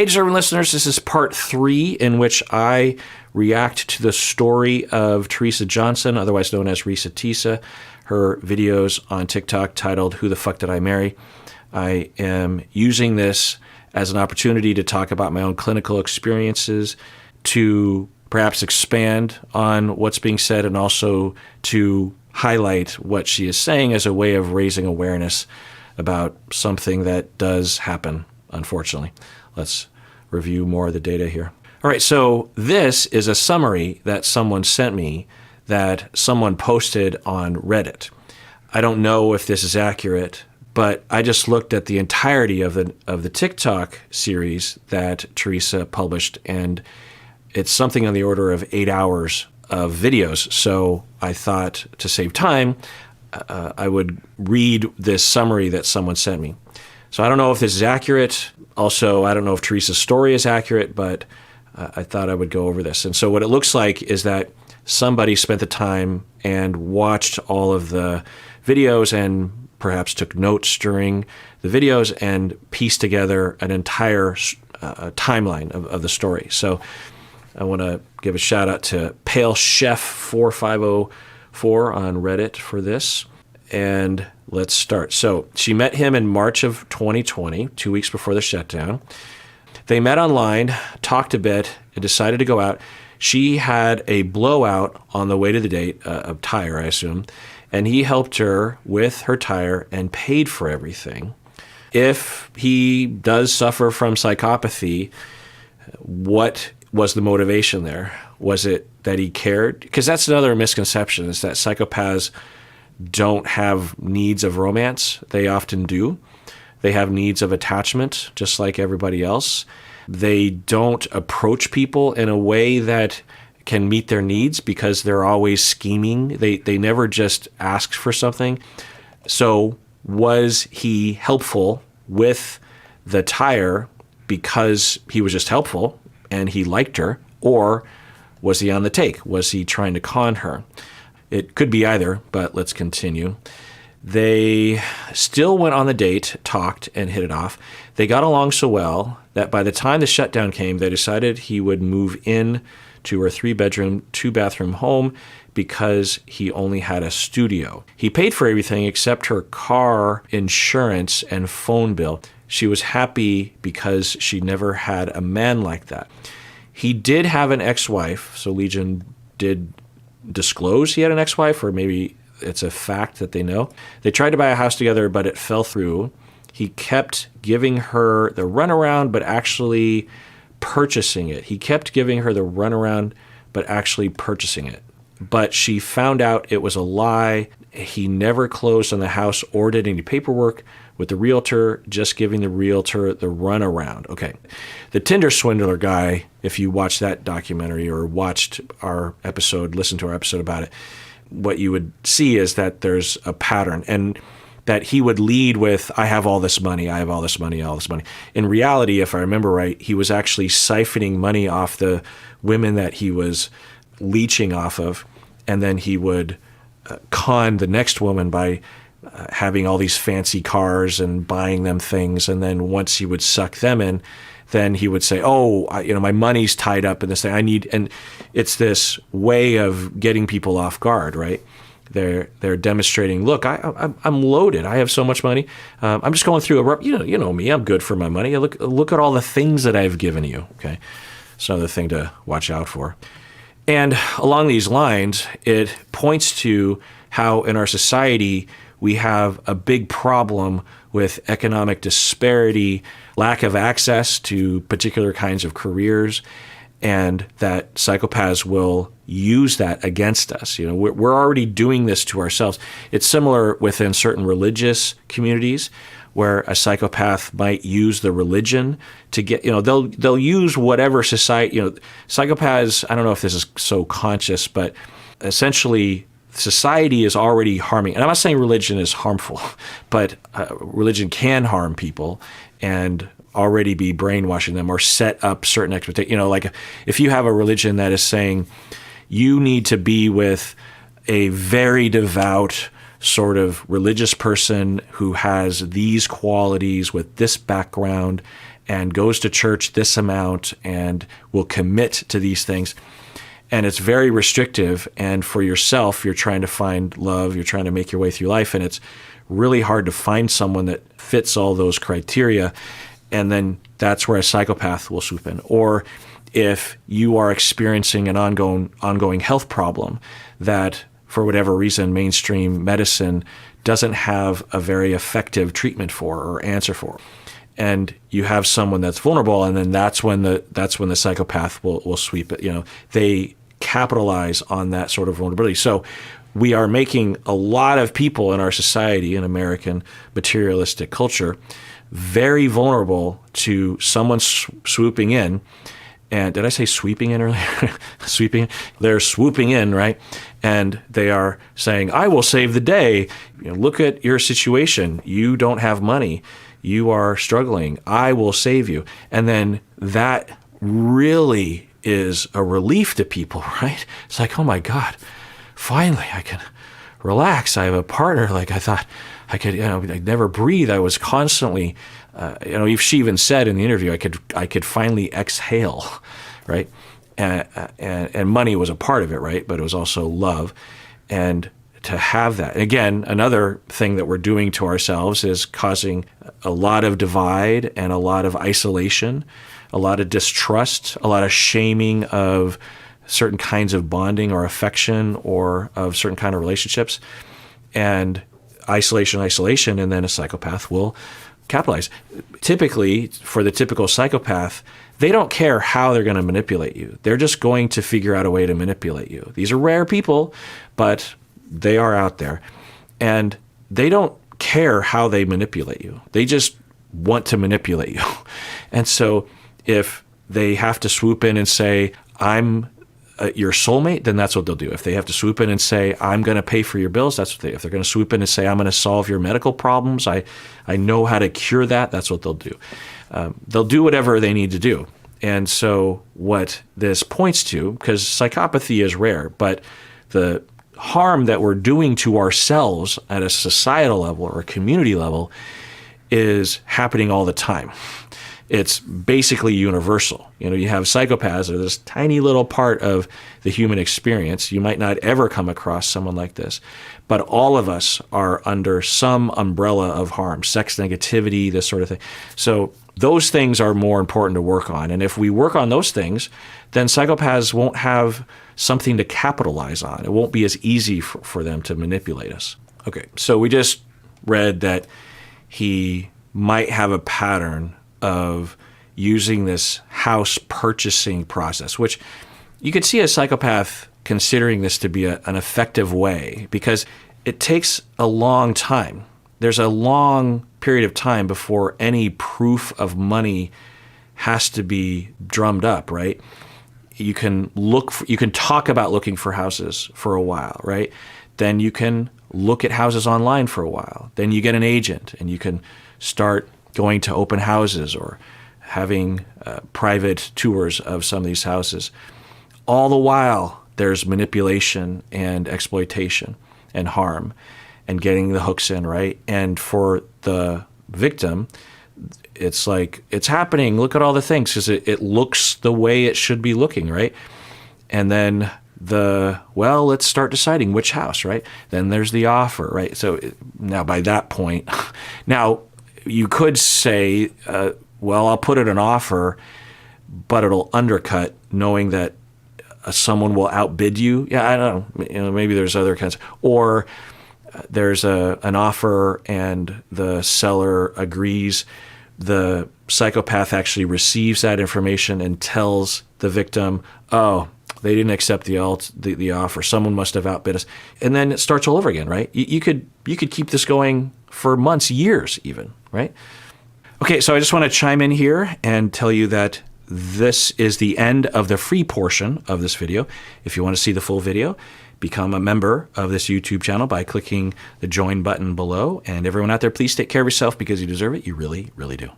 Hey, deserving listeners, this is part 3 in which I react to the story of Teresa Johnson, otherwise known as Risa Tisa, her videos on TikTok titled, Who the Fuck Did I Marry? I am using this as an opportunity to talk about my own clinical experiences, to perhaps expand on what's being said, and also to highlight what she is saying as a way of raising awareness about something that does happen, unfortunately. Let's review more of the data here. All right, so this is a summary that someone sent me that someone posted on Reddit. I don't know if this is accurate, but I just looked at the entirety of the TikTok series that Teresa published, and it's something on the order of 8 hours of videos. So I thought, to save time, I would read this summary that someone sent me. So I don't know if this is accurate. Also, I don't know if Teresa's story is accurate, but I thought I would go over this. And so what it looks like is that somebody spent the time and watched all of the videos and perhaps took notes during the videos and pieced together an entire timeline of the story. So I want to give a shout out to Pale Chef 4504 on Reddit for this. And let's start. So she met him in March of 2020, 2 weeks before the shutdown. They met online, talked a bit, and decided to go out. She had a blowout on the way to the date, a tire, I assume, and he helped her with her tire and paid for everything. If he does suffer from psychopathy, what was the motivation there? Was it that he cared? Because that's another misconception, is that psychopaths don't have needs of romance. They often do. They have needs of attachment, just like everybody else. They don't approach people in a way that can meet their needs because they're always scheming. They never just ask for something. So was he helpful with the tire because he was just helpful and he liked her, or was he on the take? Was he trying to con her? It could be either, but let's continue. They still went on the date, talked, and hit it off. They got along so well that by the time the shutdown came, they decided he would move in to her 3-bedroom, 2-bathroom home because he only had a studio. He paid for everything except her car insurance and phone bill. She was happy because she never had a man like that. He did have an ex-wife, so Legion did disclose he had an ex-wife, or maybe it's a fact that they know. They tried to buy a house together, but it fell through. He kept giving her the runaround, but actually purchasing it. He kept giving her the runaround, but actually purchasing it. But she found out it was a lie. He never closed on the house or did any paperwork with the realtor, just giving the realtor the runaround. Okay. The Tinder swindler guy, if you watched that documentary or watched our episode, listened to our episode about it, what you would see is that there's a pattern, and that he would lead with, I have all this money, I have all this money, all this money. In reality, if I remember right, he was actually siphoning money off the women that he was leeching off of, and then he would con the next woman by having all these fancy cars and buying them things, and then once he would suck them in, then he would say, my money's tied up in this thing. And it's this way of getting people off guard, right? They're demonstrating, look, I'm loaded. I have so much money. I'm just going through you know me. I'm good for my money. Look at all the things that I've given you. Okay, it's another thing to watch out for. And along these lines, it points to how in our society we have a big problem with economic disparity, lack of access to particular kinds of careers, and that psychopaths will use that against us. You know, we're already doing this to ourselves. It's similar within certain religious communities where a psychopath might use the religion to get, they'll use whatever society, psychopaths, I don't know if this is so conscious, but essentially society is already harming. And I'm not saying religion is harmful, but religion can harm people and already be brainwashing them or set up certain expectations. Like if you have a religion that is saying you need to be with a very devout sort of religious person who has these qualities with this background and goes to church this amount and will commit to these things. And it's very restrictive. And for yourself, you're trying to find love, you're trying to make your way through life, and it's really hard to find someone that fits all those criteria. And then that's where a psychopath will swoop in. Or if you are experiencing an ongoing health problem that, for whatever reason, mainstream medicine doesn't have a very effective treatment for or answer for, and you have someone that's vulnerable, and then that's when the psychopath will sweep it. They capitalize on that sort of vulnerability. So we are making a lot of people in our society, in American materialistic culture, very vulnerable to someone swooping in. And did I say sweeping in earlier? Sweeping. They're swooping in, right? And they are saying, I will save the day. Look at your situation. You don't have money. You are struggling. I will save you. And then that really is a relief to people, right? It's like, oh my God, finally I can relax. I have a partner. Like I thought I could, I'd never breathe. I was constantly, she even said in the interview, I could finally exhale, right? And money was a part of it, right? But it was also love. And to have that. And again, another thing that we're doing to ourselves is causing a lot of divide and a lot of isolation, a lot of distrust, a lot of shaming of certain kinds of bonding or affection or of certain kind of relationships. And isolation, and then a psychopath will capitalize. Typically, for the typical psychopath, they don't care how they're going to manipulate you. They're just going to figure out a way to manipulate you. These are rare people, but they are out there. And they don't care how they manipulate you. They just want to manipulate you. And so if they have to swoop in and say, I'm your soulmate, then that's what they'll do. If they have to swoop in and say, I'm going to pay for your bills, that's what if they're going to swoop in and say, I'm going to solve your medical problems, I know how to cure that, that's what they'll do. They'll do whatever they need to do. And so what this points to, because psychopathy is rare, but the harm that we're doing to ourselves at a societal level or a community level is happening all the time. It's basically universal. You have psychopaths, or this tiny little part of the human experience. You might not ever come across someone like this, but all of us are under some umbrella of harm, sex negativity, this sort of thing. So those things are more important to work on. And if we work on those things, then psychopaths won't have something to capitalize on. It won't be as easy for them to manipulate us. Okay, so we just read that he might have a pattern of using this house purchasing process, which you could see a psychopath considering this to be an effective way, because it takes a long time. There's a long period of time before any proof of money has to be drummed up, right? You can talk about looking for houses for a while, right? Then you can look at houses online for a while. Then you get an agent and you can start going to open houses or having private tours of some of these houses. All the while, there's manipulation and exploitation and harm and getting the hooks in, right? And for the victim, it's like, it's happening. Look at all the things, because it looks the way it should be looking, right? And then let's start deciding which house, right? Then there's the offer, right? So now by that point, now you could say, I'll put it an offer, but it'll undercut, knowing that someone will outbid you. Yeah, I don't know. Maybe there's other kinds. Or there's an offer and the seller agrees. The psychopath actually receives that information and tells the victim, oh, they didn't accept the offer. Someone must have outbid us. And then it starts all over again, right? You could keep this going for months, years even, right? Okay, so I just want to chime in here and tell you that this is the end of the free portion of this video. If you want to see the full video, become a member of this YouTube channel by clicking the join button below. And everyone out there, please take care of yourself, because you deserve it. You really, really do.